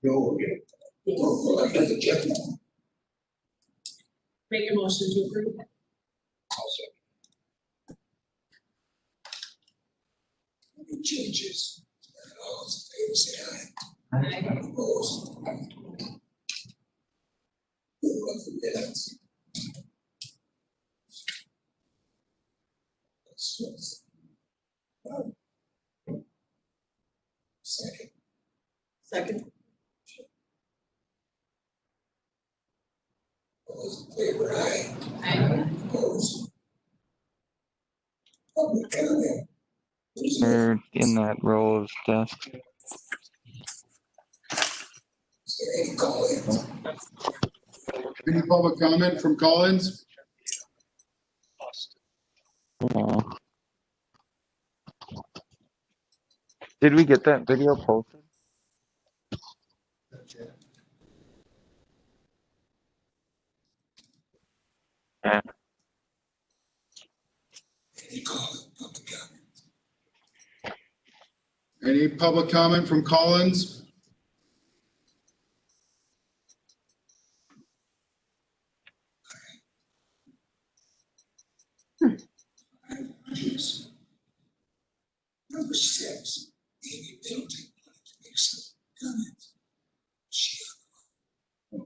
No, again. Well, I got the check. Make a motion to approve. Any changes? All those in favor say aye. Aye. Opposed? Move on the minutes. Second. Second. All those in favor, aye. Aye. Opposed? Public comment. They're in that row of desks. Is there any call-ins? Any public comment from Collins? Did we get that video posted? Yeah. Any public comment? Any public comment from Collins? Yes. Number 6, Amy Middleton wanted to make some comments. She, Let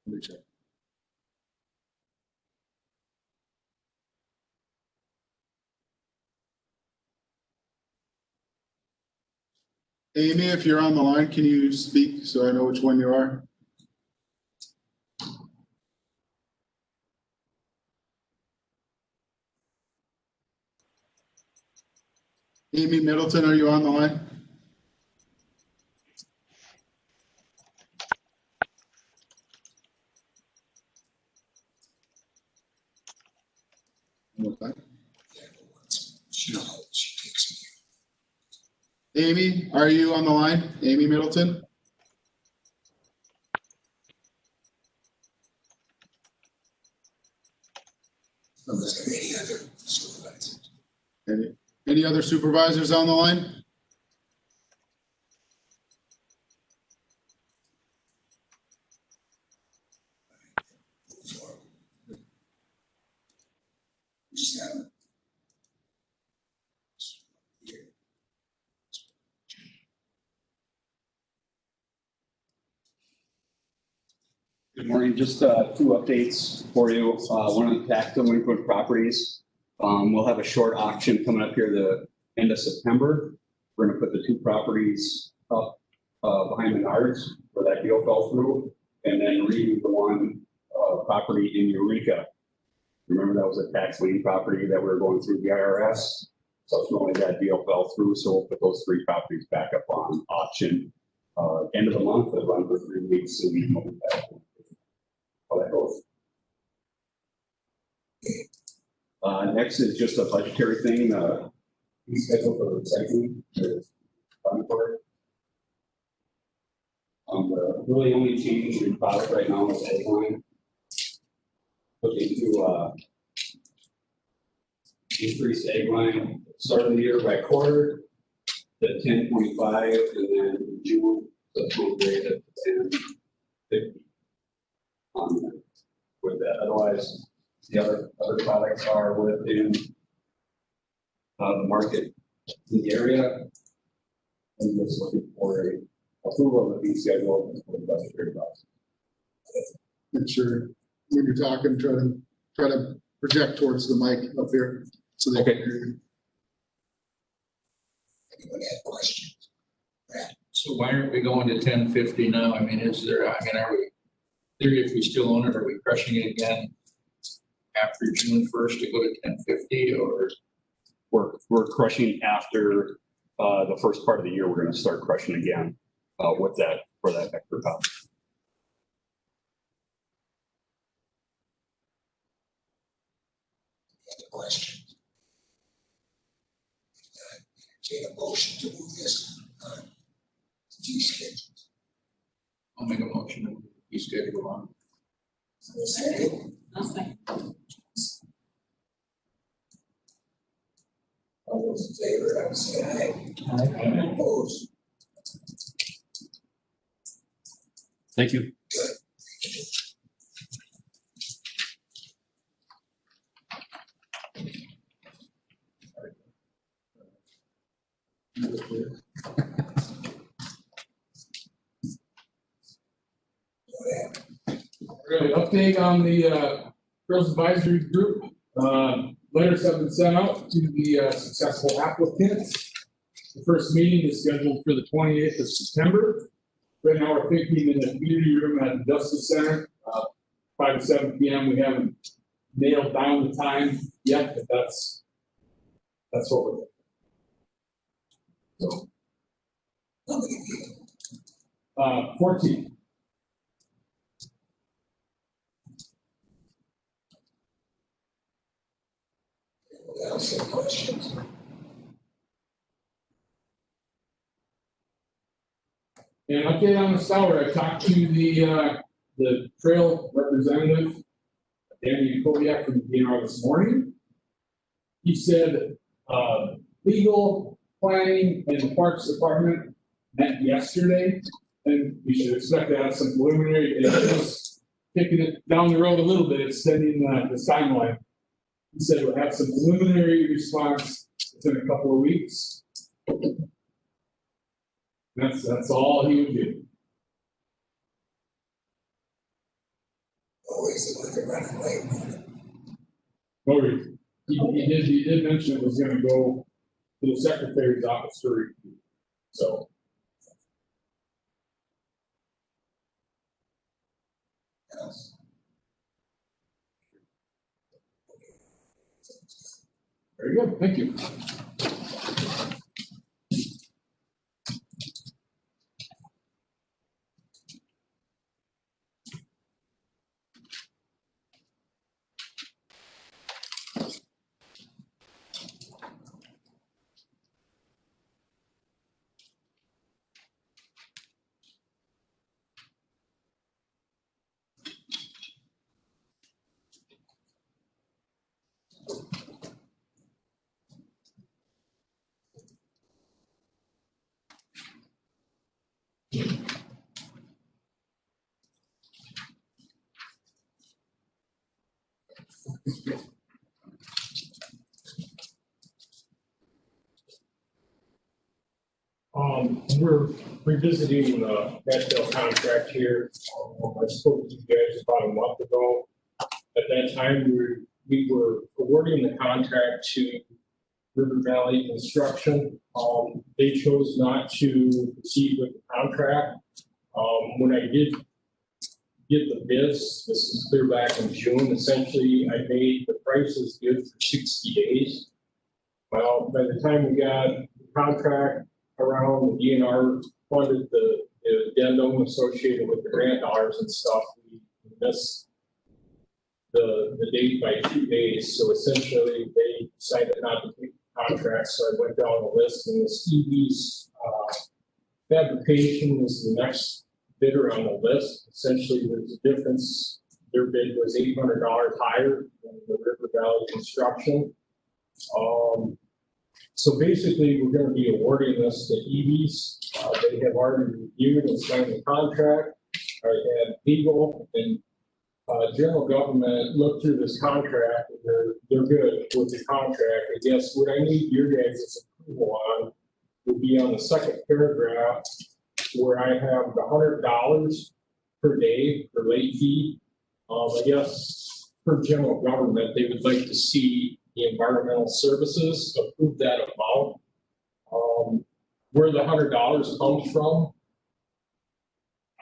me check. Amy, if you're on the line, can you speak so I know which one you are? Amy Middleton, are you on the line? Okay. she takes me. Amy, are you on the line? Amy Middleton? Is there any other supervisors? Any other supervisors on the line? Seven. Good morning. Just 2 updates for you. One on tax delinquent properties. We'll have a short auction coming up here the end of September. We're going to put the 2 properties up behind the yards where that deal fell through, and then redo the one property in Eureka. Remember that was a tax lien property that we were going through the IRS. Subsequently, that deal fell through, so we'll put those 3 properties back up on auction end of the month. It'll run for 3 weeks, so we can how that goes. Next is just a budgetary thing. We schedule for the recycling. The really only change in product right now is egg line. Looking to increase egg line start of the year by quarter to 10.25, and then in June the full rate at 10.50. With that, otherwise the other products are within the market in the area. I'm just looking for a approval of the fee schedule for the budgetary process. Make sure when you're talking, try to project towards the mic up here so they can hear you. Anyone have questions? Brad? So why aren't we going to 1050 now? I mean, are we, theory, if we still own it, are we crushing it again after June 1st to go to 1050, or? We're crushing after the first part of the year. We're going to start crushing again with that for that extra cost. Any questions? Take a motion to move this on fee schedule. I'll make a motion to be scheduled on. Second. I'll second. All those in favor, I would say aye. Opposed? Thank you. Really, update on the Girls Advisory Group. Letters have been sent out to the successful applicants. The first meeting is scheduled for the 28th of September. Right now, we're thinking in the community room at the Justice Center, 5 to 7 p.m. We haven't nailed down the time yet, but that's what we're thinking. So, 14. Ask some questions. And update on the salary, I talked to the trail representative, Danny Kobiak from the DNR this morning. He said, legal, planning, and the Parks Department met yesterday, and we should expect to have some preliminary, just kicking it down the road a little bit, extending the timeline. He said we'll have some preliminary response within a couple of weeks. That's all he would do. Always like a running late. No reason. He did mention it was gonna go to the secretary's office for review. So. Yes. Very good, thank you. We're revisiting the Nashville contract here. I spoke to you guys about a month ago. At that time, we were awarding the contract to River Valley Construction. They chose not to proceed with the contract. When I did get the bids, this is clear back in June, essentially I made the prices good for 60 days. Well, by the time we got the contract around, the DNR funded the addendum associated with the grant dollars and stuff, we missed the date by 2 days. So essentially they decided not to take the contract. So I went down the list, and the Stevie's fabrication was the next bidder on the list. Essentially there's a difference. Their bid was $800 higher than the River Valley Construction. So basically, we're going to be awarding this to EVs. They have already reviewed and signed the contract. I had legal and general government look through this contract, and they're good with the contract. I guess what I need your guys' approval on would be on the second paragraph, where I have the $100 per day for late fee. I guess for general government, they would like to see the environmental services approve that amount. Where the $100 comes from,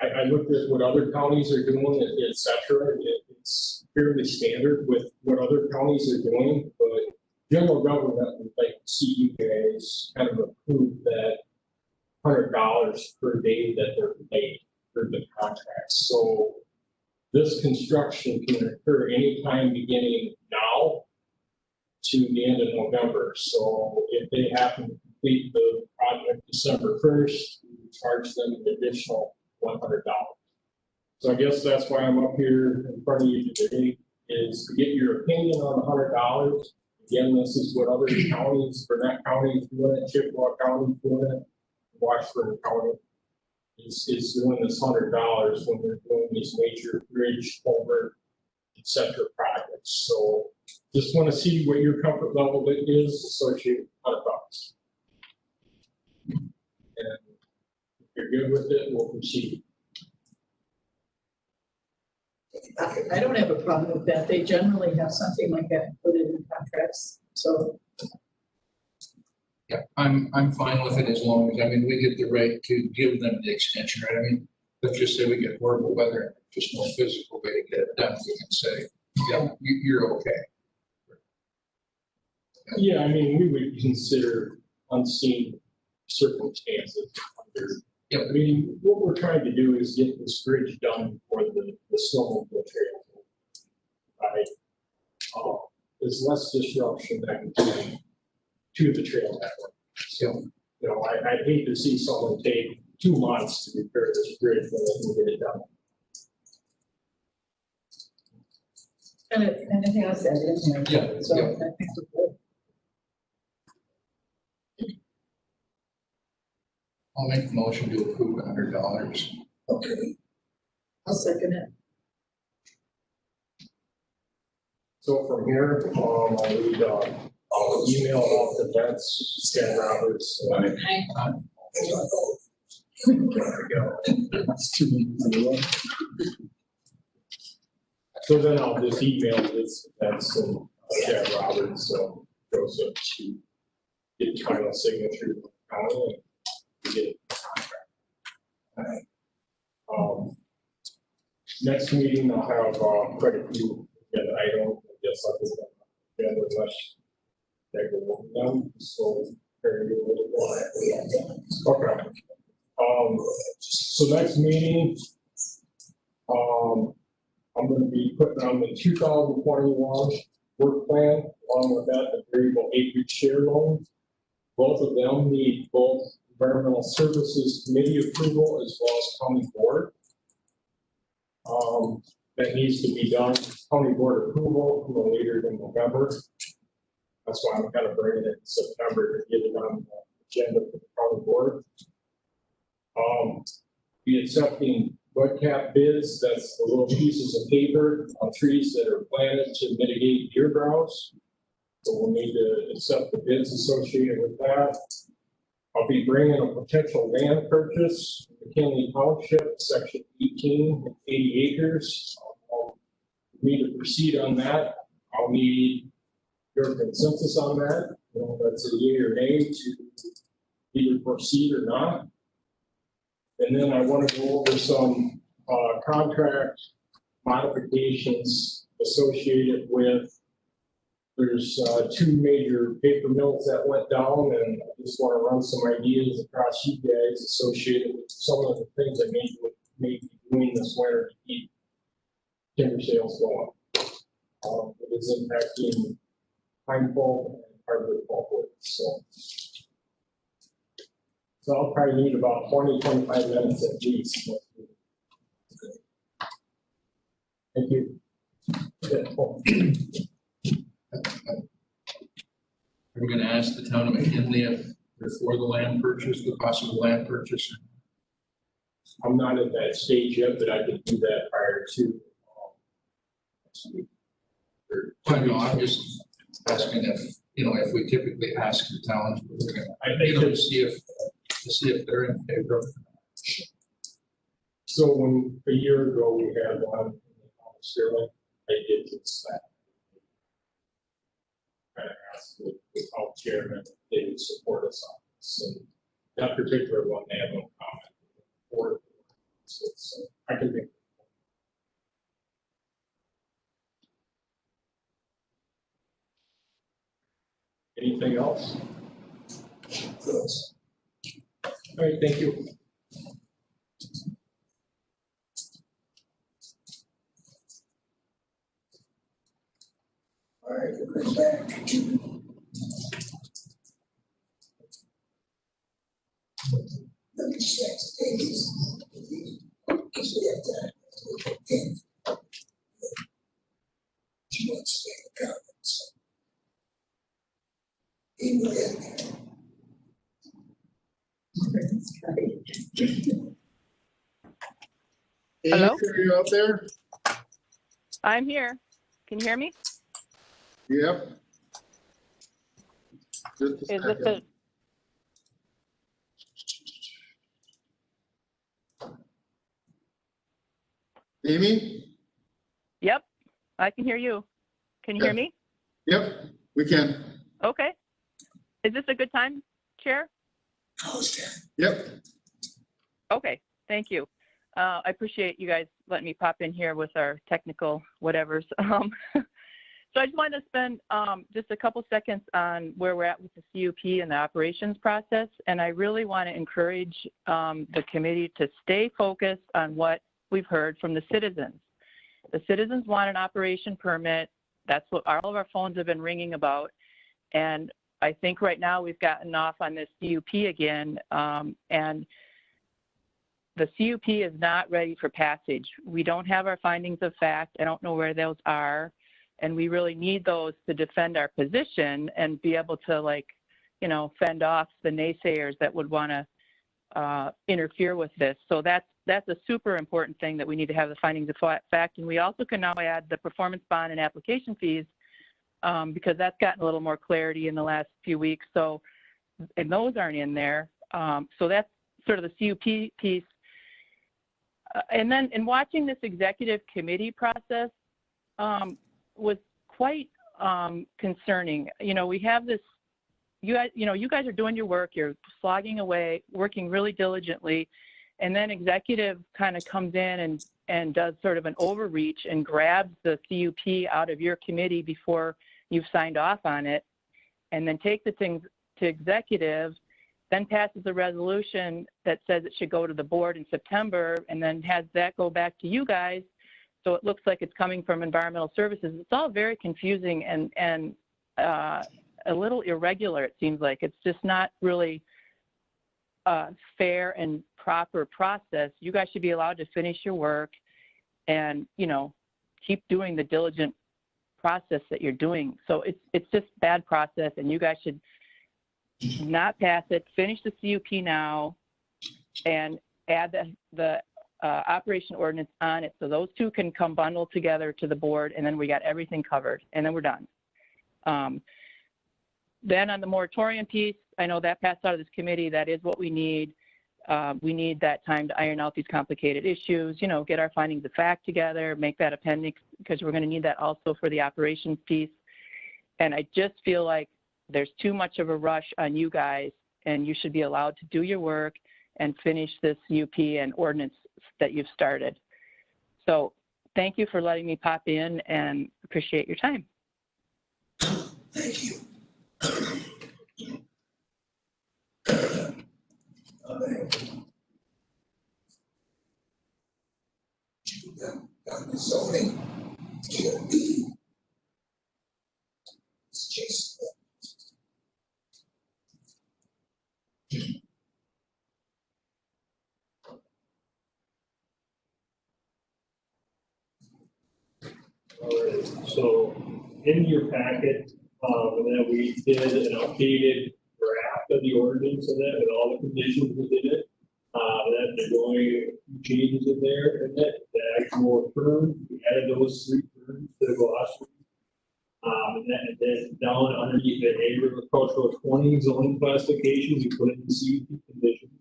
I looked at what other counties are doing, et cetera. It's fairly standard with what other counties are doing, but general government would like to see you guys kind of approve that $100 per day that they're paid for the contract. So this construction can occur anytime beginning now to the end of November. So if they happen to complete the project December 1st, we charge them an additional $100. So I guess that's why I'm up here in front of you today, is to get your opinion on the $100. Again, this is what other counties, Burnett County is doing it, Chippewa County is doing it, Washburn County. is doing this $100 when we're doing these major bridge, culvert, et cetera projects. So just want to see what your comfort level is associated with $100. And if you're good with it, we'll proceed. I don't have a problem with that. They generally have something like that included in contracts, so. Yeah, I'm fine with it as long as, I mean, we get the right to give them the extension, right? I mean, let's just say we get horrible weather, just no physical way to get it done. We can say, yeah, you're okay. Yeah, I mean, we would consider unseen circumstances under. Yep. I mean, what we're trying to do is get this bridge done for the snowmobile trail. Right? There's less disruption that can be to the trail network. So, you know, I'd hate to see someone take 2 months to repair this bridge when they can get it done. And it has that in there. Yeah, So yeah. I think we're good. I'll make the motion to approve $100. Okay, I'll second it. So from here, I'll read, I'll email off the vets, Chad Roberts. Aye. There we go. That's 2 minutes in a row. So then I'll just email this, that's Chad Roberts, so Joseph to get final signature from the county and get it contract. Next meeting, I'll have quite a few agenda items, I guess I'll just agenda unless they go over them, so very little. Okay. So next meeting, I'm going to be putting on the 2021 work plan, along with that, the variable acreage share loan. Both of them need both environmental services committee approval as well as county board. That needs to be done, county board approval no later than November. That's why I'm kind of bringing it in September to get it on the agenda for the county board. Be accepting bud cap bids, that's the little pieces of paper on trees that are planted to mitigate deer browse. So we'll need to accept the bids associated with that. I'll be bringing a potential land purchase, McKinley Township, section 18, 80 acres. I'll need to proceed on that. I'll need your consensus on that. You know, that's a yea or nay to either proceed or not. And then I want to go over some contract modifications associated with, there's 2 major paper mills that went down, and I just want to run some ideas across you guys associated with some of the things that may be doing this winter to keep timber sales going. It is impacting pine pulp and hardwood pulpwood. So I'll probably need about 20-25 minutes at least. Thank you. We're going to ask the town of McKinley if they're for the land purchase, the possible land purchase. I'm not at that stage yet, but I could do that prior to next week. I know, I'm just asking if, you know, if we typically ask the towns, we're going I to, think you know, that- to see if they're in favor of it. So when a year ago we had one in Sterling, I did just that. Kind of asked the health chairman if they would support us on this. And that particular one, they have no comment. Or, so I can think. Anything else? All right, thank you. all right, we'll go back to. Let me check things. Because we have time. Okay. She wants to make comments. Anyway, Amy, Hello? are you out there? I'm here. Can you hear me? Yep. Just a Is this second. a, Amy? yep, I can hear you. Can you hear me? Yep, we can. Okay. Is this a good time, Chair? Yep. Okay, thank you. I appreciate you guys letting me pop in here with our technical whatevers. So I just wanted to spend just a couple seconds on where we're at with the CUP and the operations process. And I really want to encourage the committee to stay focused on what we've heard from the citizens. The citizens want an operation permit. That's what all of our phones have been ringing about. And I think right now we've gotten off on this CUP again. And the CUP is not ready for passage. We don't have our findings of fact. I don't know where those are. And we really need those to defend our position and be able to, like, you know, fend off the naysayers that would want to interfere with this. So that's a super important thing, that we need to have the findings of fact. And we also can now add the performance bond and application fees because that's gotten a little more clarity in the last few weeks. So, and those aren't in there. So that's sort of the CUP piece. And then in watching this executive committee process, was quite concerning. You know, we have this, you guys are doing your work, you're slogging away, working really diligently, and then executive kind of comes in and does sort of an overreach and grabs the CUP out of your committee before you've signed off on it, and then take the things to executive, then passes a resolution that says it should go to the board in September, and then has that go back to you guys. So it looks like it's coming from environmental services. It's all very confusing and a little irregular, it seems like. It's just not really a fair and proper process. You guys should be allowed to finish your work and, you know, keep doing the diligent process that you're doing. So it's just bad process, and you guys should not pass it, finish the CUP now, and add the operation ordinance on it, so those two can come bundled together to the board, and then we got everything covered, and then we're done. Then on the moratorium piece, I know that passed out of this committee. That is what we need. We need that time to iron out these complicated issues, you know, get our findings of fact together, make that appendix, because we're going to need that also for the operations piece. And I just feel like there's too much of a rush on you guys, and you should be allowed to do your work and finish this UP and ordinance that you've started. So thank you for letting me pop in, and appreciate your time. Thank you. The zoning, it's just. All right, so in your packet, and then we did an updated draft of the ordinance of that with all the conditions within it. That there's only a few changes in there, and that the actual term, we added those 3 terms to the glossary. And then down underneath the agricultural 20 zoning classifications, you put in the CUP conditions.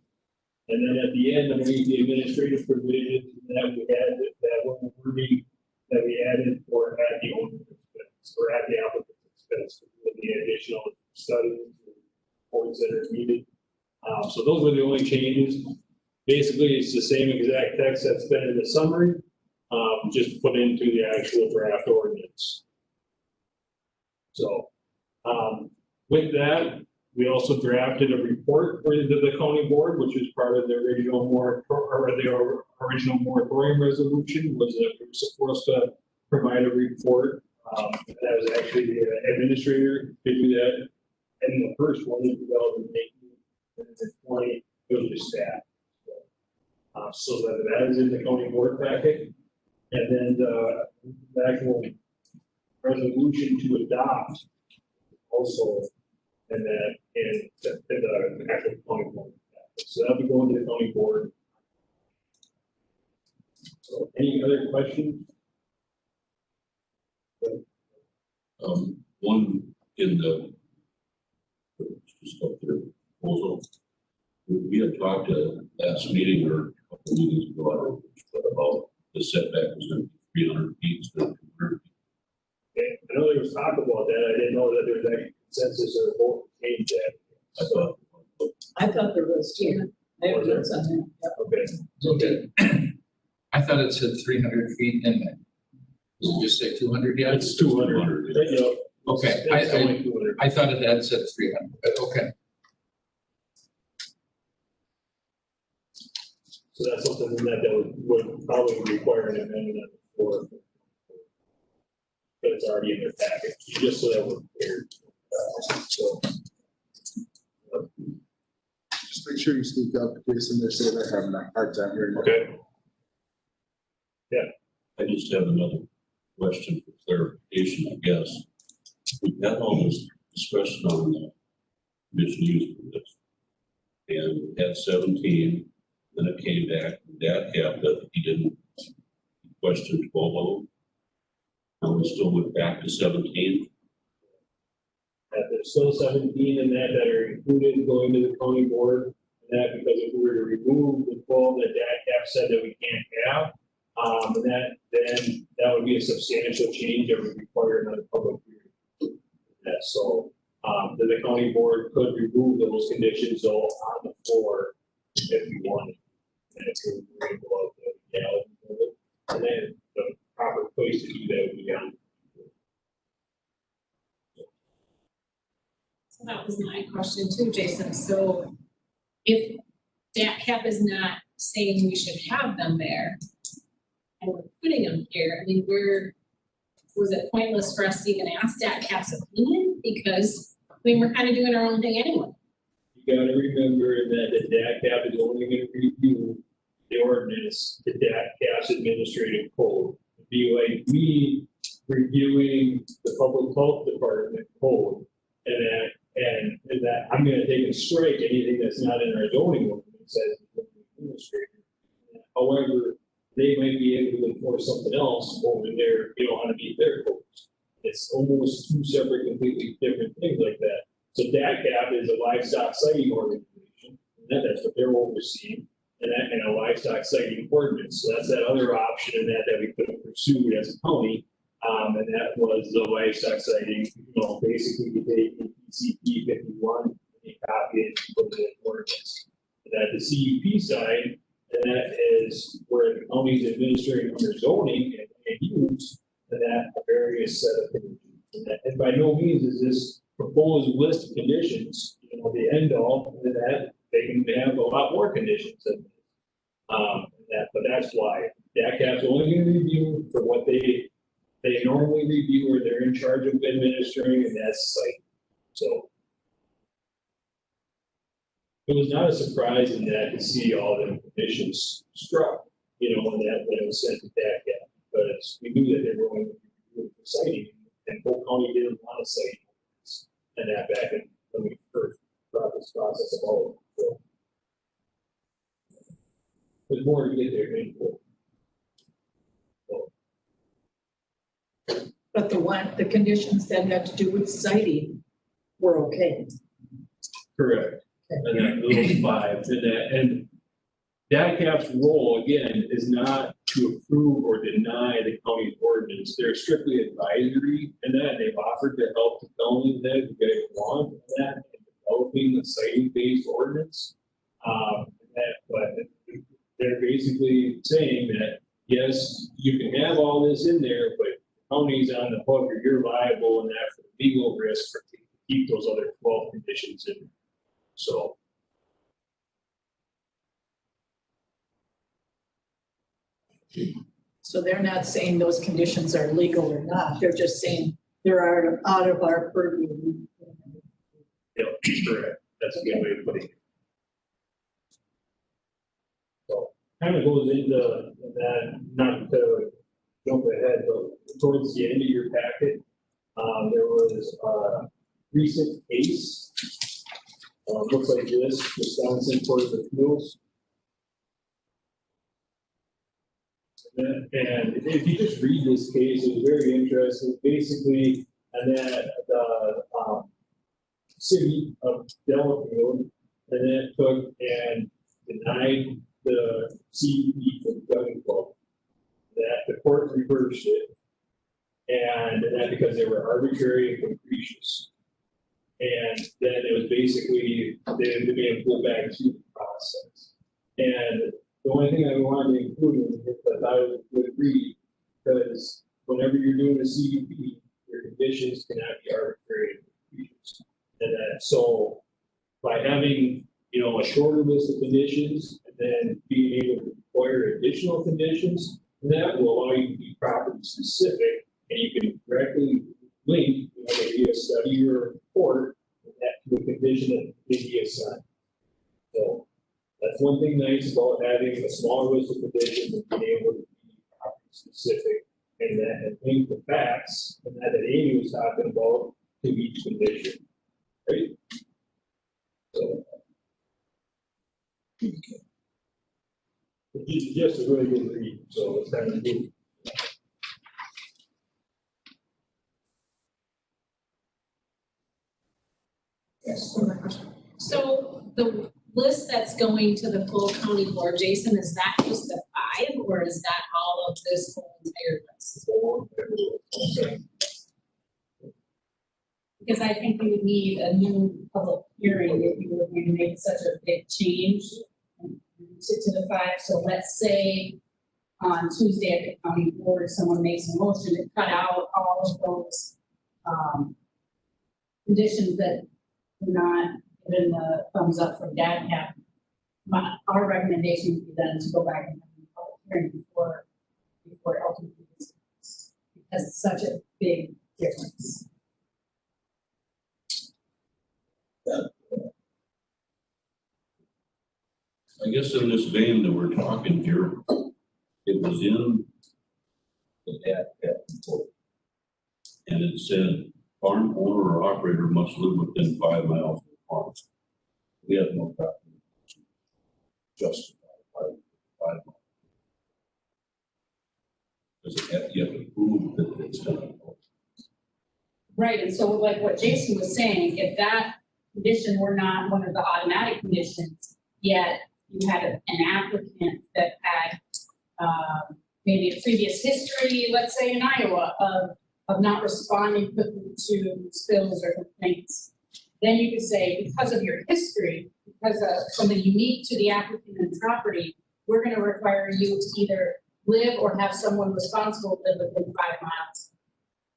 And then at the end, underneath the administrative provisions, that we had that one wording that we added for at the owner's expense, or at the applicant's expense, with the additional studies and points that are needed. So those were the only changes. Basically, it's the same exact text that's been in the summary, just put into the actual draft ordinance. So with that, we also drafted a report for the county board, which is part of the original moratorium resolution, was that we were supposed to provide a report. That was actually the administrator to do that. And the first one in 2018, and then 20, it was just staff. So that is in the county board packet. And then the actual resolution to adopt also, and then in the actual county board. So that'll be going to the county board. So any other questions? One in the just up there, proposal. We had talked last meeting or a couple meetings ago, I don't know, about the setback was going to be 300 feet instead of 200 feet. Okay, I know there was talk about that. I didn't know that there was any consensus or vote to change that. I thought there was too. I have notes on that. Okay. Okay. I thought it said 300 feet in there. Does it just say 200 yet? It's 200. Yeah. Okay, It's only 200. I thought it had said 300, but okay. So that's something that would probably require an amendment for. But it's already in their package, just so that we're clear. So. Just make sure you speak up, Jason, they're saying they're having a hard time hearing. Okay. I just have another question for clarification, I guess. We've had all this discussion on the conditional use permits. And we had 17, then it came back, Dad capped it, he didn't question 12 of them. Now we still went back to 17. There's still 17 in that are included going to the county board. And that because if we were to remove the 12 that DACAP said that we can't have, then that would be a substantial change that would require another public hearing. So the county board could remove those conditions though on the floor if we wanted. And if we were able to legality of it. And then the proper place to do that would be on. So that was my question too, Jason. So if DACAP is not saying we should have them there and we're putting them here, I mean, was it pointless for us to even ask DACAP's opinion? Because, I mean, we're kind of doing our own thing anyway. You gotta remember that the DACAP is only gonna review the ordinance, the DACAP's administrative code. It'd be like me reviewing the public health department code and that I'm gonna take and strike anything that's not in our zoning ordinance as the administrator. However, they might be able to enforce something else over there, how to meet their codes. It's almost two separate, completely different things like that. So DACAP is a livestock sighting organization, and that's what they're overseeing, and a livestock sighting ordinance. So that's that other option in that we could have pursued as a county, and that was the livestock sighting. Basically you take CP 51 and you copy it and put it in ordinance. And at the CUP side, and that is where the county is administering under zoning and use, and that a various set of conditions. And by no means is this proposed list of conditions, the end all, and that they can have a lot more conditions than this. But that's why DACAP's only going to review for what they normally review, or they're in charge of administering, and that's site. So it was not a surprise in that to see all the conditions struck, when it was sent to DACAP, because we knew that they were going to be doing citing, and Polk County didn't want to cite. And that back in when we first brought this process of all of it. So there's more to get there. But the conditions that had to do with citing were okay. Correct. And that little 5, and DACAP's role again is not to approve or deny the county's ordinance. They're strictly advisory, and that they've offered to help the county that if they want that in developing the citing-based ordinance. But they're basically saying that yes, you can have all this in there, but the county's on the hook, or you're liable, and that for legal risk to keep those other 12 conditions in there. So. So they're not saying those conditions are legal or not. They're just saying they're out of our purview. Yep, correct. That's a good way to put it. So kind of goes into that, not to jump ahead, but towards the end of your packet, there was a recent case. Looks like this, Wisconsin Court of Appeals. And if you just read this case, it was very interesting. Basically, and then the city of Delafield, and then took and denied the CUP for the gun club. That the court reversed it, and that because they were arbitrary and capricious. And then it was basically they began pulled back to the process. And the only thing I wanted to include is that I would agree, because whenever you're doing a CUP, your conditions cannot be arbitrary and capricious. And that so by having a shorter list of conditions and then being able to require additional conditions, that will allow you to be property specific, and you can directly link, maybe a study or a report that to a condition that may be assigned. So that's one thing nice about having a smaller list of conditions and being able to be property specific, and that and link the facts and that Amy was talking about to each condition. Right? So it's just a really good read, so it's kind of good. Yes. So the list that's going to the full county board, Jason, is that just the 5, or is that all of this whole entire list? Because I think we would need a new public hearing if you were going to make such a big change to the 5. So let's say on Tuesday at the county board, someone makes a motion to cut out all of those conditions that are not given the thumbs up from DADCAP. Our recommendation would be then to go back and have a public hearing before ultimately, because it's such a big difference. I guess in this vein that we're talking here, it was in the DAT report. And it said farm owner or operator must live within 5 miles of the farm. We have no problem justify 5 miles. Because you have to prove that it's going to. Right, and so like what Jason was saying, if that condition were not one of the automatic conditions, yet you had an applicant that had maybe a previous history, let's say in Iowa, of not responding quickly to spills or complaints, then you could say, because of your history, because of something unique to the applicant and property, we're going to require you to either live or have someone responsible live within 5 miles.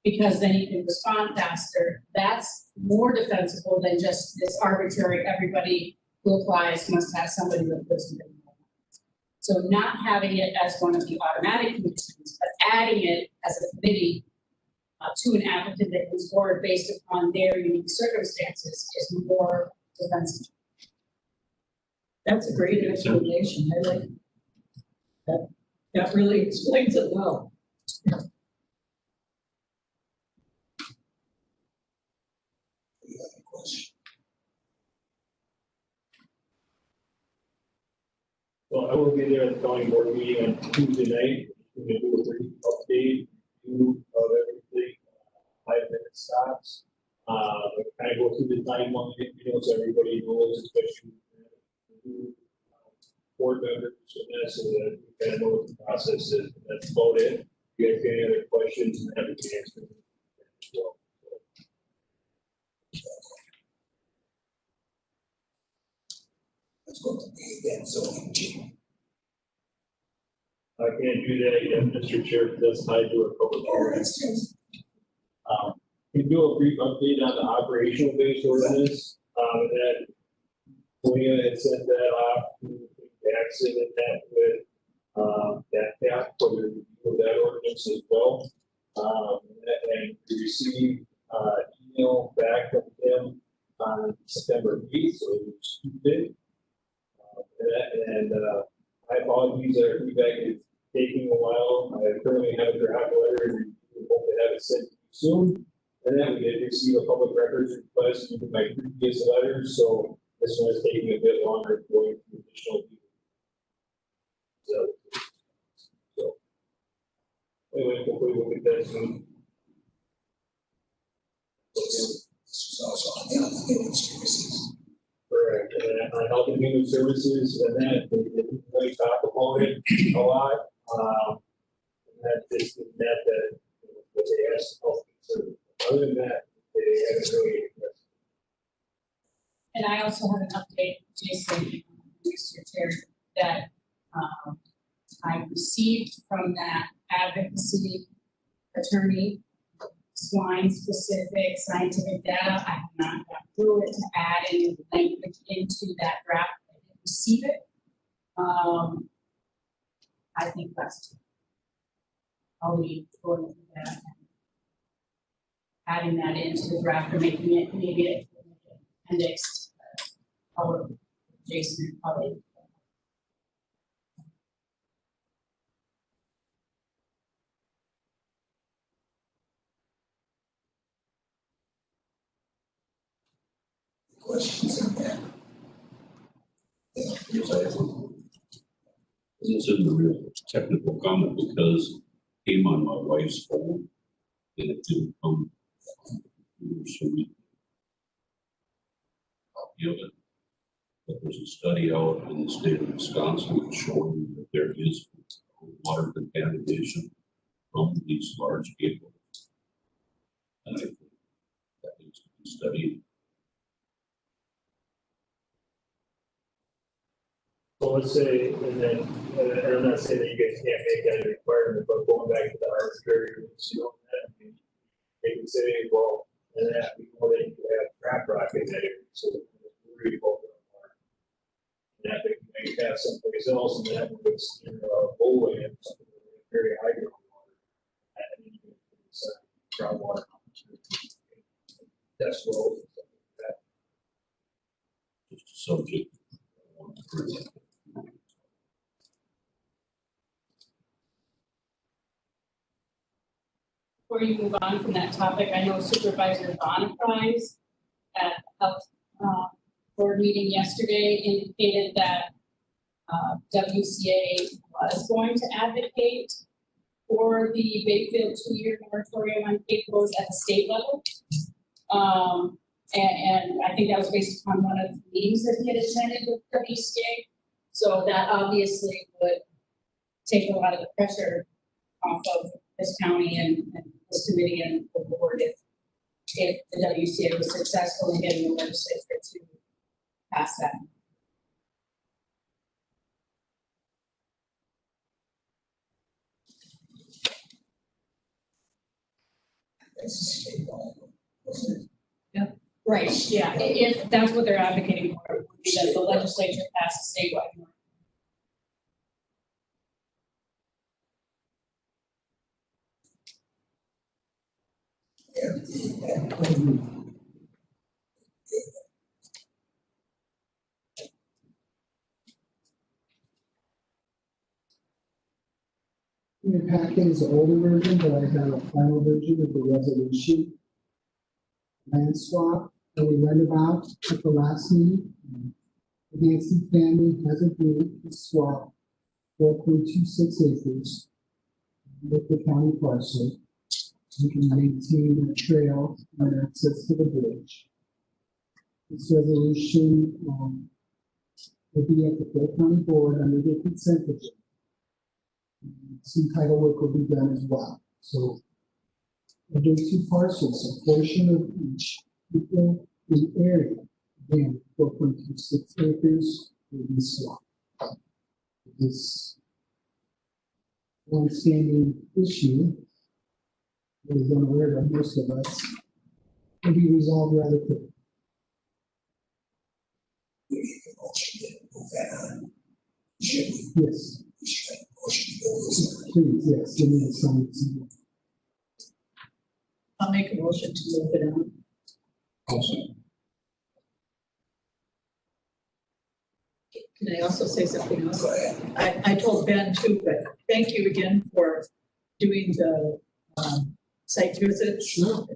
Because then you can respond faster. That's more defensible than just this arbitrary, everybody who applies must have somebody that lives within 5 miles. So not having it as one of the automatic conditions, but adding it as a committee to an applicant that moves forward based upon their unique circumstances is more defensible. That's a great explanation. I like that. That really explains it well. Well, I will be there at the county board meeting on Tuesday night. We're going to do a brief update of everything, 5-minute stops. Kind of go through the timeline, so everybody knows, especially board members and that, so that we kind of know what the process is. That's about it. If you guys have any other questions, I'm happy to answer them as well. Let's go to that zoning change. I can't do that yet, Mr. Chair, because that's tied to a public hearing. We do a brief update on the operational based ordinance, and then Leah had sent that off to Jackson and that with that for the review of that ordinance as well. And we received email back from him on September 8th, so it was Tuesday. My apologies, our feedback is taking a while. I currently have a draft letter and we hope to have it sent soon. And then we did receive a public records request in my previous letters, so this one is taking a bit longer going through additional people. So hopefully we'll get that soon. This was also on the human services. Correct, and on Health and Human Services, and that, they didn't really talk about it a lot. And that is, that, what they asked Health and Services. Other than that, they haven't really addressed. And I also have an update, Jason, Mr. Chair, that I received from that advocacy attorney, swine-specific scientific data. I have not got through it to add any language into that draft. I didn't receive it. I think that's, I'll be going through that, adding that into the draft or making it maybe an appendix. Our Jason probably. Questions on that? Yes, I have one. This isn't a real technical comment because it came on my wife's phone and it didn't come. So we copy of it. But there's a study out in the state of Wisconsin showing that there is water contamination from these large vehicles. And I think that needs to be studied. So let's say, and then, and I'm not saying that you guys can't make that a requirement, but going back to the arbitrary rules, you know, that, I mean, they can say, well, and that before they can have trap rock in that area, so we're both. And that they can maybe have someplace else, and that was in bowling and something very high groundwater. And then you can groundwater. That's what. That. Just a subject. I want to bring up. Before you move on from that topic, I know Supervisor Bonaprise at Health Board meeting yesterday indicated that WCA was going to advocate for the Bayfield 2-year moratorium on CAFOs at the state level. And I think that was based upon one of the meetings that he had attended with WCA. So that obviously would take a lot of the pressure off of this county and this committee and the board if the WCA was successful in getting the legislature to pass that. That's a state law, wasn't it? Right, yeah, if that's what they're advocating for, it would be that the legislature passes statewide. In your packet is an older version, but I have a final version of the resolution. Land swap that we read about at the last meeting. The Hanson family has agreed to swap 4.26 acres with the county parcel. We can maintain a trail and access to the bridge. This resolution will be at the Polk County Board under the consent agenda. Some title work will be done as well. So there's two parcels, a portion of each equal the area. Again, 4.26 acres will be swapped. This long-standing issue that is unaware of most of us will be resolved rather quickly. We need a motion to move that on. Should we? Yes. We should have a motion to go with Please, yes, give me a sign. I'll make a motion to move it on. Also, Can I also say something else? Go ahead. I told Ben too, but thank you again for doing the site visits to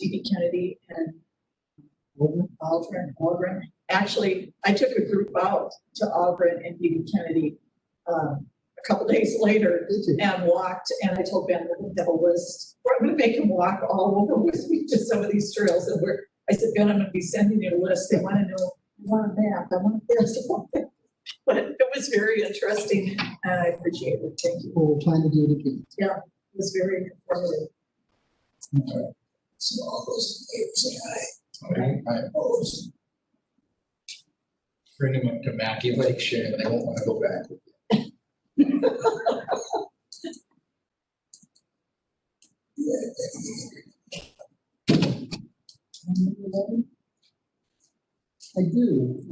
TV Kennedy and Aldrin. Actually, I took a group out to Aldrin and TV Kennedy a couple days later and walked, and I told Ben we're gonna have a list. I'm gonna make him walk all over with me to some of these trails, and I said, Ben, I'm gonna be sending you a list. They wanna know, I want a map, I want this, I want that. But it was very interesting, and I appreciate it. Thank you. We'll plan to do it again. Yeah, it was very informative. So all those in favor say aye. Okay. I Opposed? bring them up to Mackey Lake, Shane, and they won't want to go back. I do.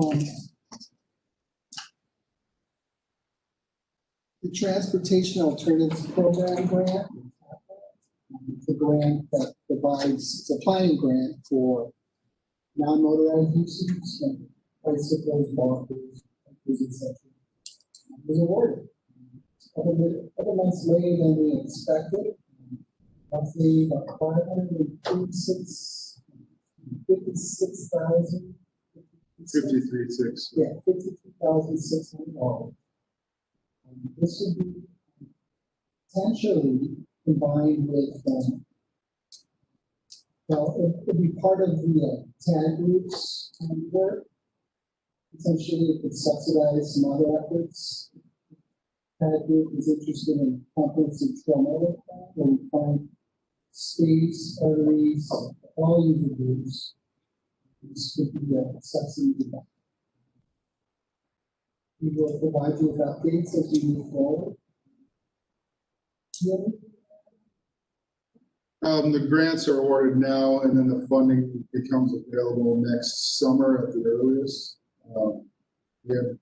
The Transportation Alternatives Program grant. It's a grant that provides, it's a planning grant for non-motorized uses, like bicycles, walkers, etc. It was awarded. Other months later than we expected. Roughly about 56,000. 53.6. Yeah, $52,600. This would be potentially combined with, well, it would be part of the TAG groups work. Essentially, it could subsidize some other efforts. TAG group is interested in comprehensive trail network, where we find streets, arteries, all user groups. This could be subsidy to that. We will provide you with updates as we move forward. The grants are awarded now, and then the funding becomes available next summer at the earliest. We have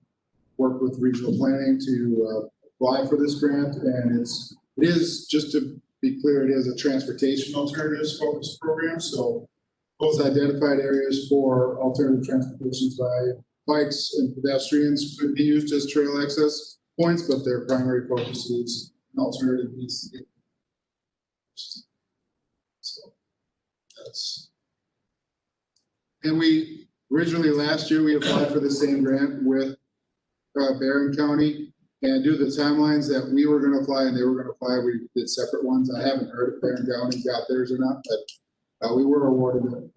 worked with regional planning to apply for this grant, and it is, just to be clear, it is a transportation alternatives focused program. So those identified areas for alternative transportations by bikes and pedestrians could be used as trail access points, but their primary focus is an alternative piece. So that's, and we originally last year we applied for the same grant with Barron County, and due to the timelines that we were going to apply and they were going to apply, we did separate ones. I haven't heard if Barron County got theirs or not, but we were awarded the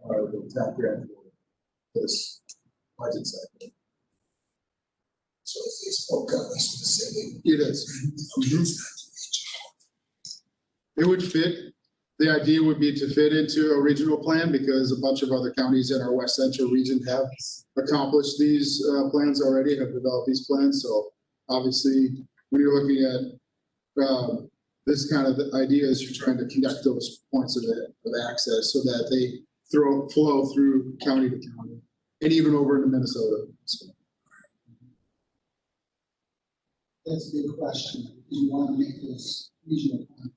TAP grant for this budget cycle. So if they spoke up, that's what they say. It is. It would fit. The idea would be to fit into a regional plan because a bunch of other counties in our West Central region have accomplished these plans already, have developed these plans. So obviously, when you're looking at this kind of ideas, you're trying to connect those points of access so that they flow through county to county and even over into Minnesota. So. That's a good question. Do you want to make this regional plans?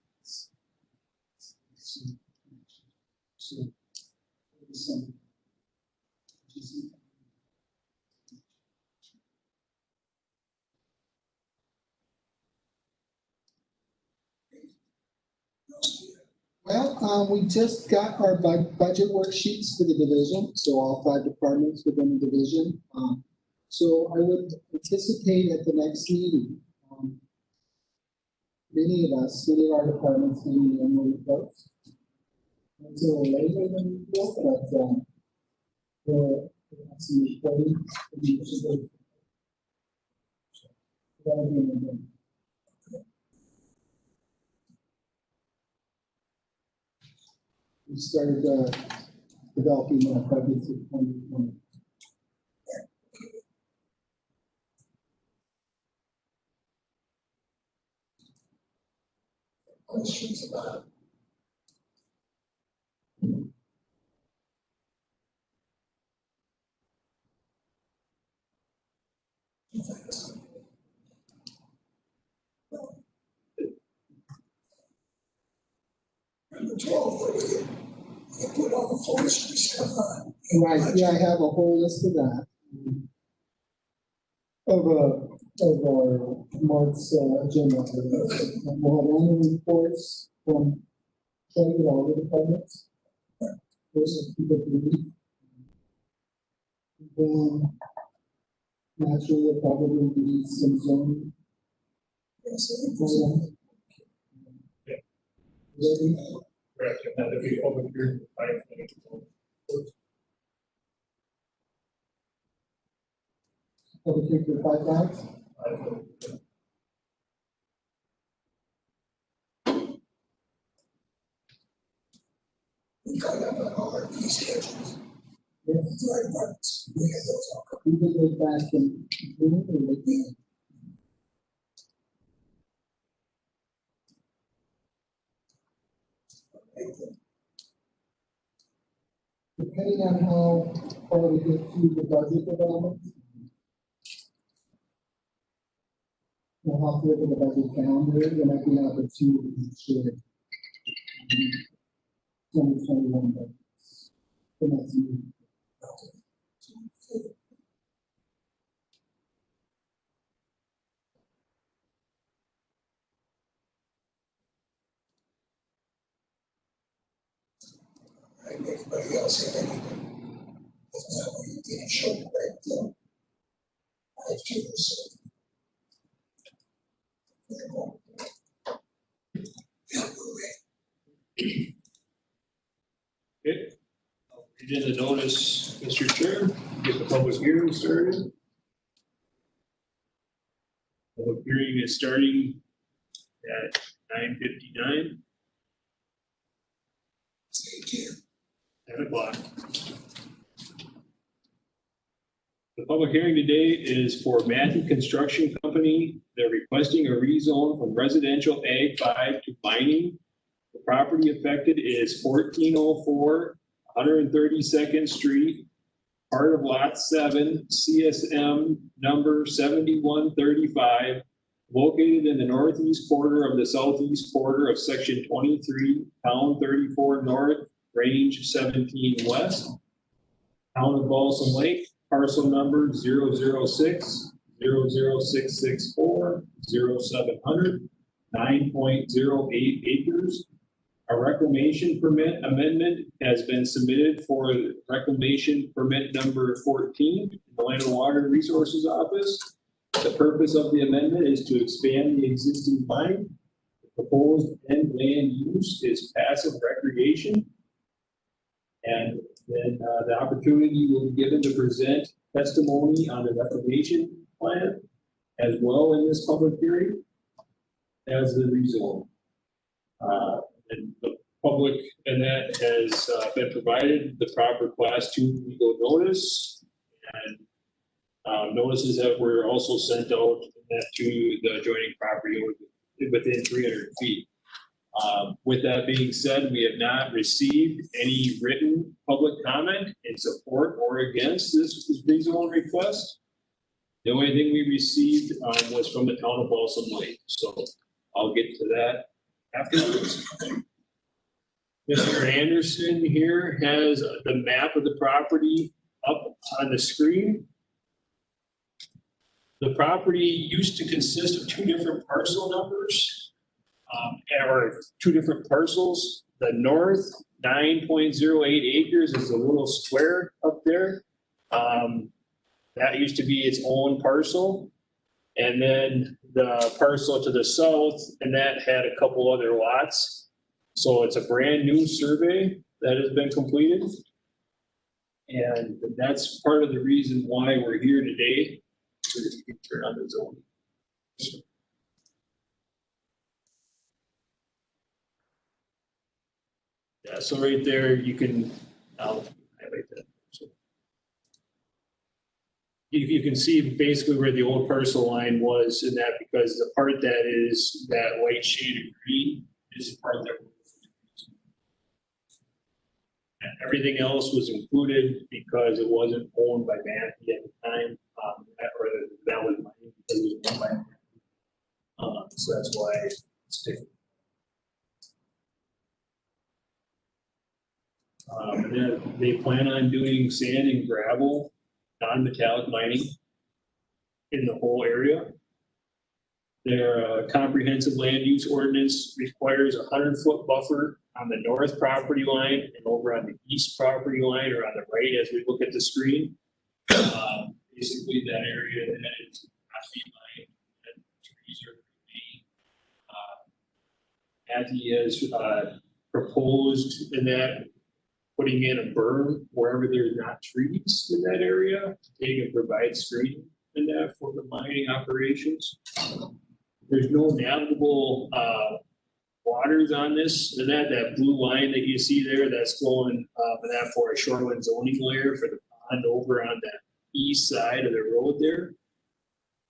Well, we just got our budget worksheets for the division, so all 5 departments within the division. So I would anticipate at the next meeting, many of our departments meeting the annual reports. It's a little later than usual, but we'll have some reporting. That'll be in the day. We started developing our budget for 2020. Questions about it? Number 12, where we put all the forestry stuff on. Right, yeah, I have a whole list of that. Of our Mark's agenda. We'll have annual reports from all the departments. Those are people who read. Then naturally, there'll probably be some zoning Correct, and that'd be over here. Public hearing for 5.5. We got up on all our fee schedules. Yes. Fire departments, we had those all covered. We did those back in June or late June. Depending on how far we get through the budget development. We'll have to look at the budget calendar, there might be an opportunity to share. 2021 budgets. For next year. Right, anybody else have anything? If not, we can show you right there. I feel so. Yeah, we're ready. Okay. I'll read in the notice, Mr. Chair, get the public hearing started. Public hearing is starting at 9:59, Thank you. 10 o'clock. The public hearing today is for Matthew Construction Company. They're requesting a rezone from residential Ag 5 to mining. The property affected is 1404 132nd Street, part of Lot 7, CSM number 7135, located in the northeast quarter of the southeast quarter of Section 23, Town 34 North, Range 17 West, Town of Balsam Lake, parcel number 006 00664 0700, 9.08 acres. A reclamation permit amendment has been submitted for reclamation permit number 14 in the Land and Water Resources Office. The purpose of the amendment is to expand the existing mine. The proposed end land use is passive recreation. And then the opportunity will be given to present testimony on the reclamation plan as well in this public hearing as the rezone. And the public, and that has been provided the proper class 2 legal notice. And notices that were also sent out to the adjoining property within 300 feet. With that being said, we have not received any written public comment in support or against this rezone request. The only thing we received was from the town of Balsam Lake. So I'll get to that afterwards. Mr. Anderson here has the map of the property up on the screen. The property used to consist of 2 different parcel numbers, or 2 different parcels. The north 9.08 acres is a little square up there. That used to be its own parcel. And then the parcel to the south, and that had a couple other lots. So it's a brand new survey that has been completed. And that's part of the reason why we're here today. So if you can turn on the zone. Yeah, so right there, you can, I'll highlight that. So you can see basically where the old parcel line was in that, because the part that is that light shaded green is the part that and everything else was included because it wasn't owned by Matthew at the time, or that was money because it was owned by Matthew. So that's why it's different. And then they plan on doing sand and gravel, non-metallic mining in the whole area. Their comprehensive land use ordinance requires a 100-foot buffer on the north property line and over on the east property line, or on the right as we look at the screen. Basically that area that is not to be mined, and trees are remaining Matthew has proposed in that, putting in a berm wherever there's not trees in that area, they can provide screening in that for the mining operations. There's no navigable waters on this, and that blue line that you see there, that's going and that for a shoreline zoning layer for the pond over on the east side of the road there.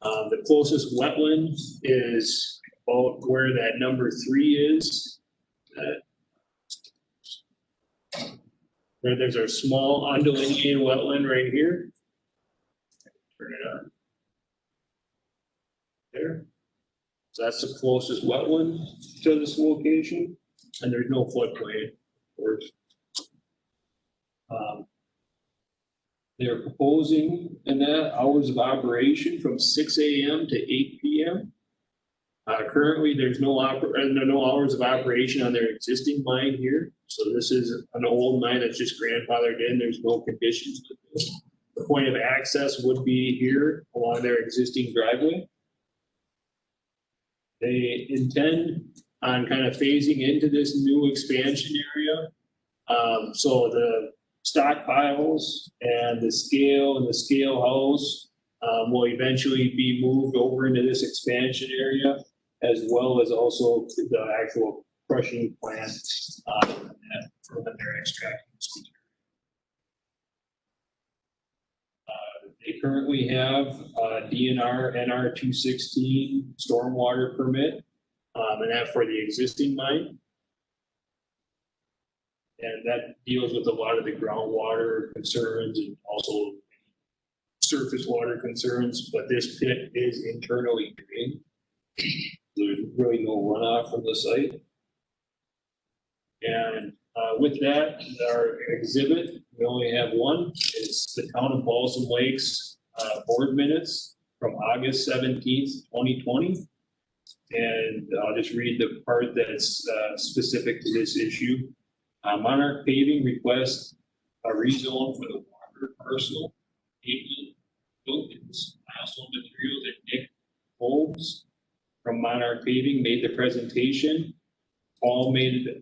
The closest wetland is about where that number 3 is. There's our small undelineated wetland right here. Turn it on. There. So that's the closest wetland to this location, and there's no floodplain, of course. They're proposing in that hours of operation from 6 a.m. to 8 p.m. Currently, there's no hours of operation on their existing mine here. So this is an old mine that's just grandfathered in. There's no conditions to this. The point of access would be here along their existing driveway. They intend on kind of phasing into this new expansion area. So the stockpiles and the scale house will eventually be moved over into this expansion area, as well as also the actual crushing plant for when they're extracting this material. They currently have a DNR NR 216 stormwater permit, and that for the existing mine. And that deals with a lot of the groundwater concerns and also surface water concerns, but this pit is internally drained. There's really no runoff from the site. And with that, our exhibit, we only have one. It's the Town of Balsam Lakes board minutes from August 17th, 2020. And I'll just read the part that's specific to this issue. Monarch Paving requests a rezone for the Walker parcel. Caitlin Wilkins, Milestone Materials, and Nick Holmes from Monarch Paving made the presentation. Paul made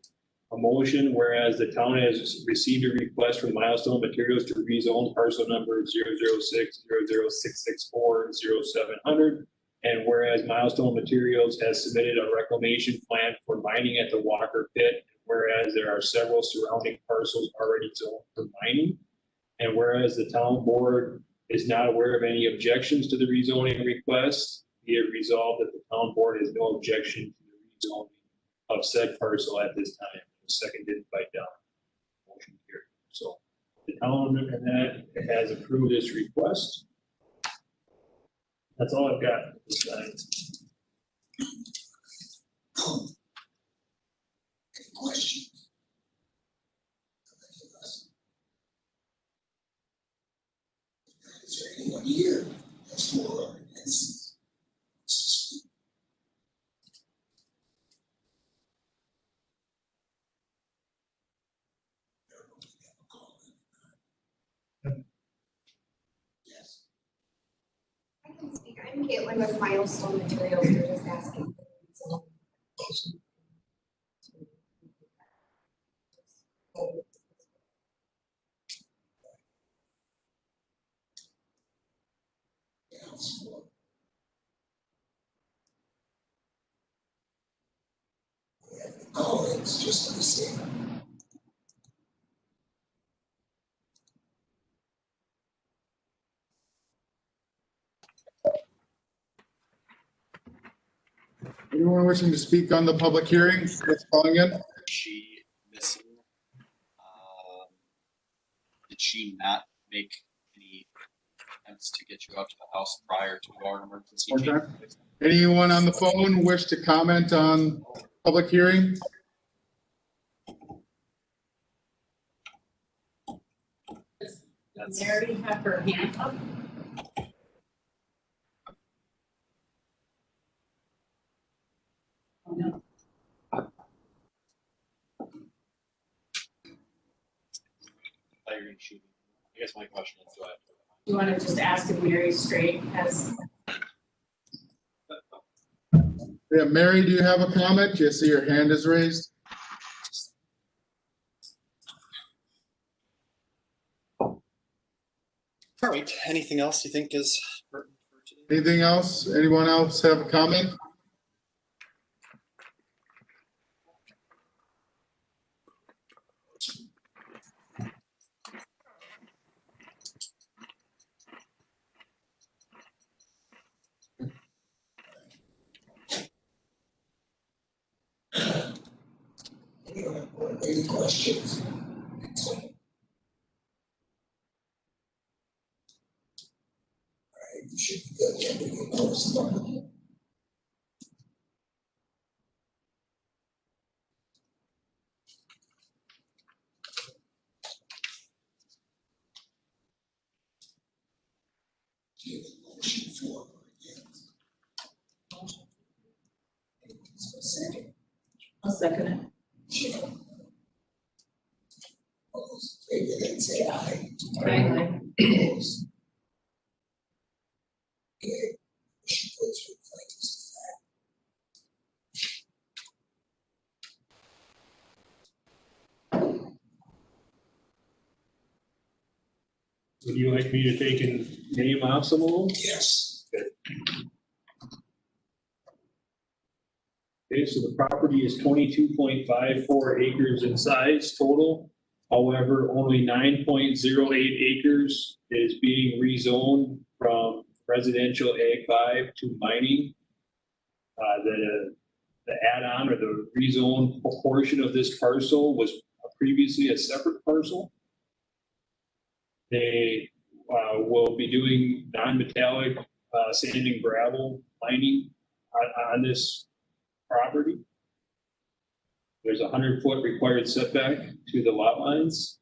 a motion, whereas the town has received a request from Milestone Materials to rezone parcel number 006-00664-0700. And whereas Milestone Materials has submitted a reclamation plan for mining at the Walker pit, whereas there are several surrounding parcels already zoned for mining. And whereas the town board is not aware of any objections to the rezoning request, be it resolved that the town board has no objection to the rezoning of said parcel at this time. Seconded by Don. Motion carried. So the town and that has approved this request. That's all I've got this time. Any questions? Is there anyone here that's for or against? Yes. I can speak. I'm Caitlin with Milestone Materials. We're just asking. Oh, it's just the same. Anyone wishing to speak on the public hearing that's calling in? She missing? Did she not make any attempts to get you out to the house prior to our emergency? One time. Anyone on the phone wish to comment on public hearing? Mary have her hand up. Oh, no. I guess my question is, do I have to? You want to just ask if Mary Straight has Yeah, Mary, do you have a comment? You see your hand is raised. All right, anything else you think is pertinent for today? Anything else? Anyone else have a comment? Any questions? You should be good at being correspondent. Motion for or against? Second. I'll second it. Jim. All those in favor, then say aye. Aye. Opposed? Okay. Motion goes through. Thank you. Would you like me to take and name off some of them? Yes. Okay, so the property is 22.54 acres in size total. However, only 9.08 acres is being rezoned from residential Ag 5 to mining. The add-on or the rezoned portion of this parcel was previously a separate parcel. They will be doing non-metallic sand and gravel mining on this property. There's a 100-foot required setback to the lot lines.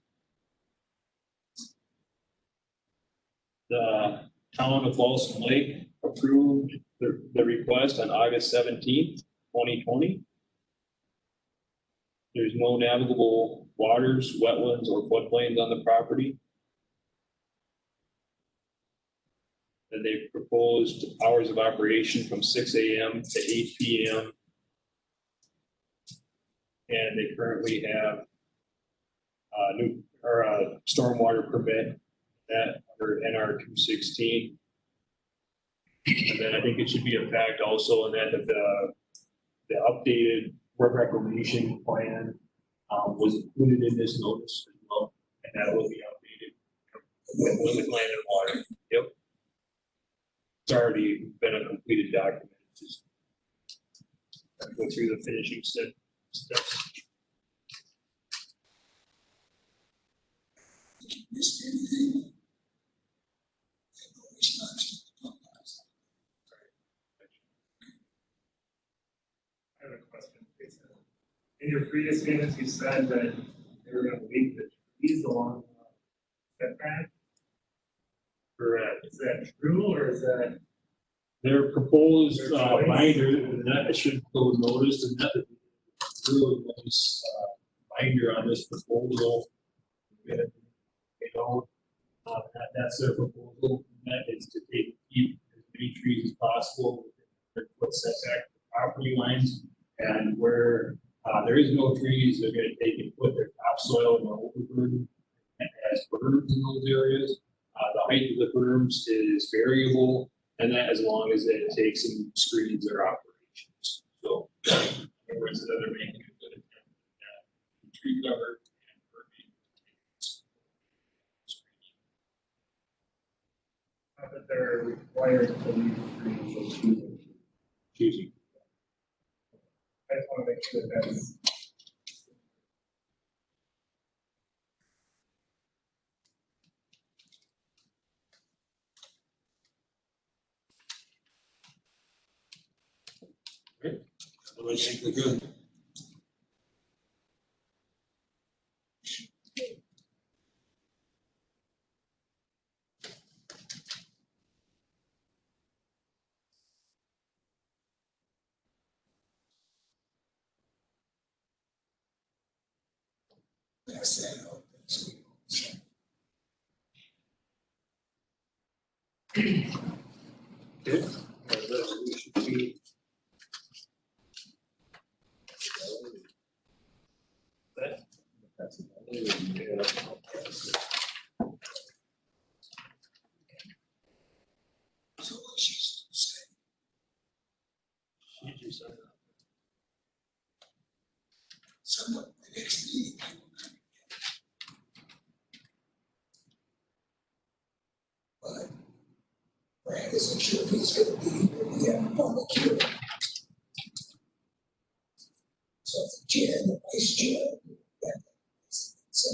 The town of Folsom Lake approved the request on August 17th, 2020. There's no navigable waters, wetlands, or floodplains on the property. And they proposed hours of operation from 6 a.m. to 8 p.m. And they currently have a stormwater permit that under NR 216. And then I think it should be a fact also in that the updated reclamation plan was included in this notice as well, and that will be updated with land and water. Yep. It's already been a completed document. Just go through the finishing steps. Missed anything? No response. I have a question, please. In your previous statements, you said that they were going to leave the trees along the setback. Correct. Is that true, or is that? Their proposed binder, and that should go noticed, and that is really nice binder on this proposal. That's their proposal. That is to keep as many trees as possible within their foot setback to the property lines. And where there is no trees, they're going to take and put their topsoil and overburden as berms in those areas. The height of the berms is variable, and that as long as it takes and screens their operations. So, in other words, they're making a good attempt at tree cover and berming. Not that they're required to leave trees or choosing. I just want to make sure that's. I think we're good. Okay. Resolution So what she's saying. So the next meeting. But Brad isn't sure if he's gonna be, we have a public hearing. So the chair, the vice chair, that, so.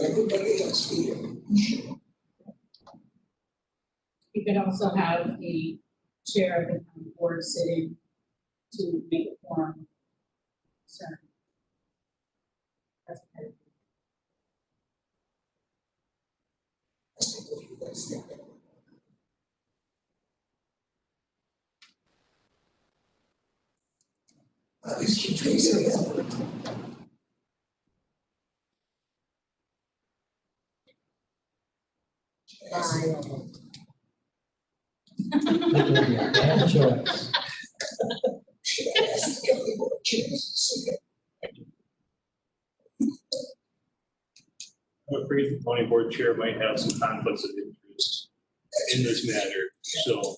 Everybody else here. You could also have the chair of the county board sitting to make a forum. So. That's okay. Bad choice. I'm afraid the county board chair might have some conflicts of interest in this matter, so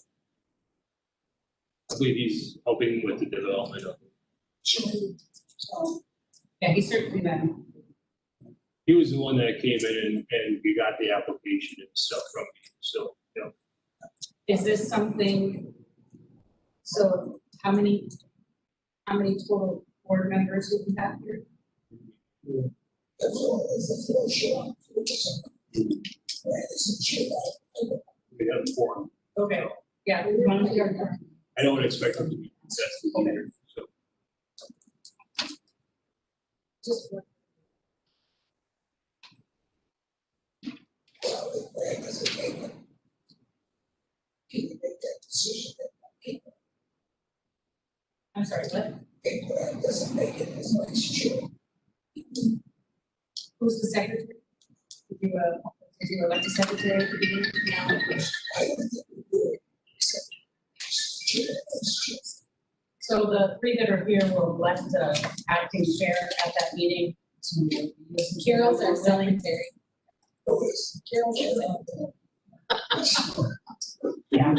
I believe he's helping with the development of it. Yeah, he certainly then. He was the one that came in and we got the application and stuff from me, so, you know. Is this something, so how many total board members do we have here? We have a forum. Okay, yeah. We want to hear. I don't expect him to be successful either, so. Just one. I'm sorry, what? Who's the secretary? Did you elect a secretary at the beginning? So the three that are here will elect the acting chair at that meeting. Carol's our secretary. Carol's yeah.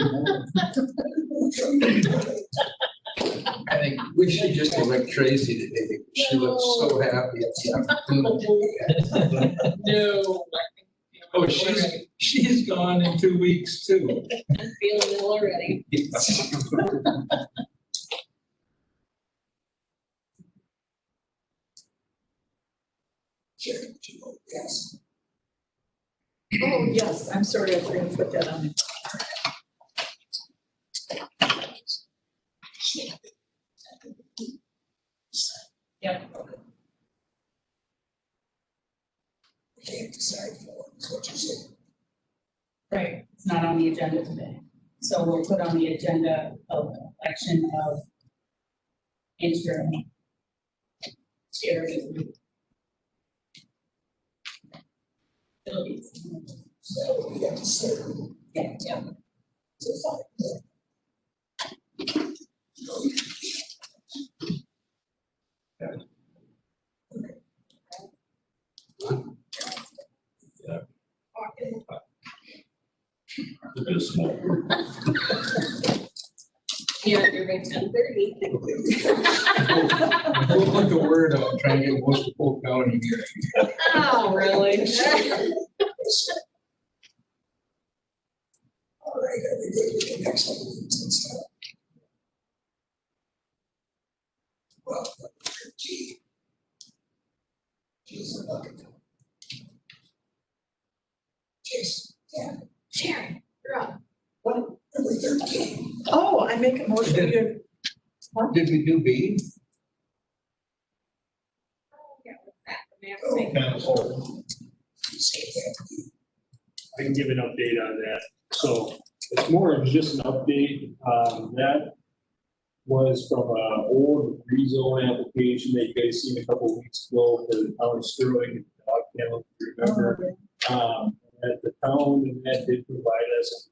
I think we should just elect Tracy today. She looks so happy at the opportunity. No. Oh, she's gone in 2 weeks too. I'm feeling ill already. Yes. Oh, yes, I'm sorry, I forgot to put that on. Yep. We can't decide for what you say. Right, it's not on the agenda today. So we'll put on the agenda of election of interim chair. So we have to say. Yeah, yeah. Look at a small group. Yeah, you're right, 10:30. We'll put the word out and try and get most of Polk County here. Oh, really? All right, everybody, with the next one. Well, G. G's a bucket. Jason, yeah. Sharon, you're up. What? Number 13. Oh, I make a motion to. Did we do B? Yeah, what's that? I can give an update on that. So it's more of just an update. That was from an old rezone application that you guys seen a couple of weeks ago for the town of Sterling and Dog Kennel, if you remember. At the town, and that did provide us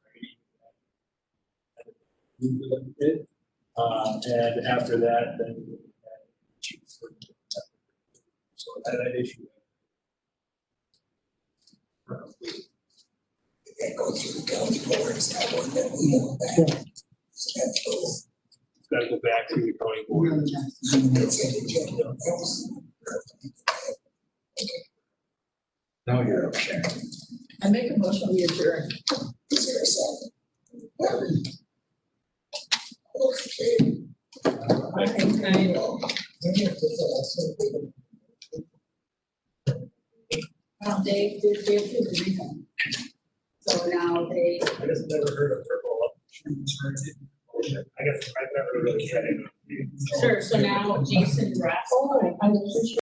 it. And after that, then. So that issue. That goes through the county board, it's not one that we know back. So that's those. Gotta go back to the county board. It's in the general council. Now you're up, Sharon. I make a motion, we adjourn. Is there a second? Okay. They did the refund. So now they. I just never heard of purple. I guess I've never really said it. Sure, so now Jason Raffle,